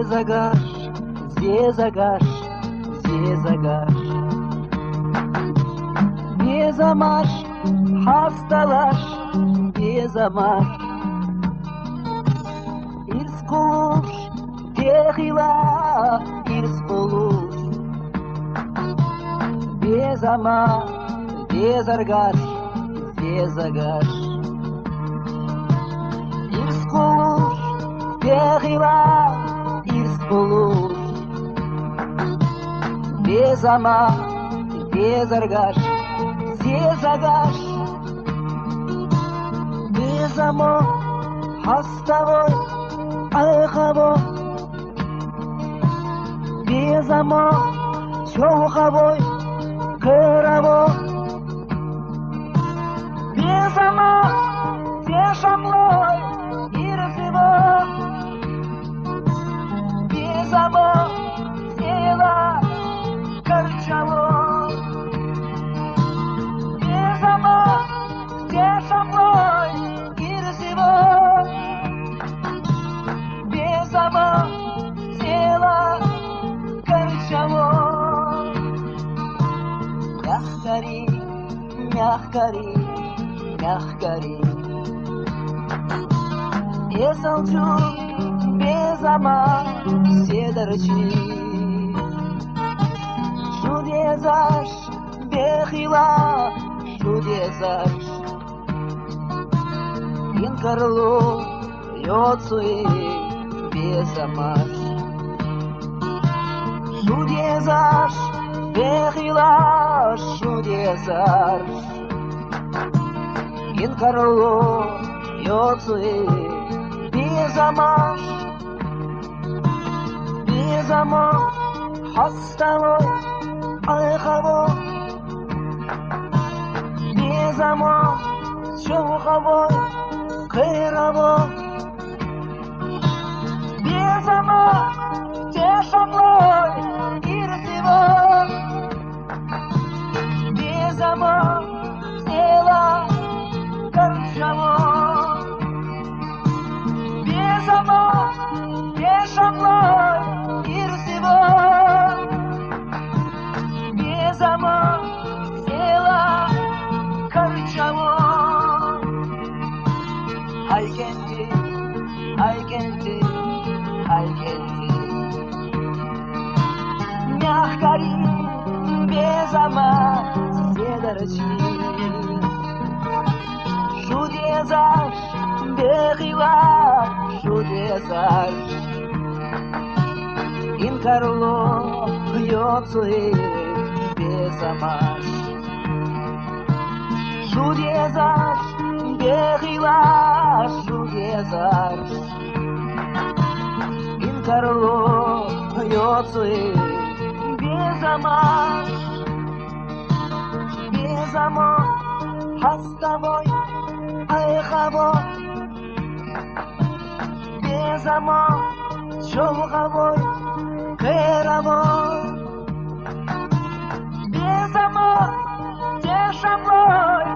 Zezagash, Zezagash, Zezagash. Bezamash, hastalash, bezamash. Irskulush, tehila, irskulush. Bezamash, Zezagash, Zezagash. Irskulush, tehila, irskulush. Bezamash, Zezagash, Zezagash. Bezamo, hastavoy, ayhavo. Bezamo, cho'g'avoy, qiravo. Bezamo, teshamloy, irzivo. Bezamo, sela, karchavo. Bezamo, teshamloy, irzivo. Bezamo, sela, karchavo. Мягкари, мягкари, мягкари. Esılcı bezama седарчи. Чудесаш, бехила, чудесаш. Инкарлу, йоцуи, безамаш. Чудесаш, бехила, чудесаш. Инкарлу, йоцуи, безамаш. Безамо, хастavoy, ayhavo. Безамо, cho'g'avoy, qiravo. Безамо, teshamloy, irzivo. Безамо, sela, karchavo. Безамо, teshamloy, irzivo. Безамо, sela, karchavo. I can do, I can do, I can do. Мягкари, безама, седарчи. Чудесаш, бехила, чудесаш. Инкарло, йоцуи, безамаш. Чудесаш, бехила, чудесаш. Инкарло, йоцуи, безамаш. Безамо, hastavoy, ayhavo. Bezamo, cho'g'avoy, qiravo. Bezamo, teshamloy,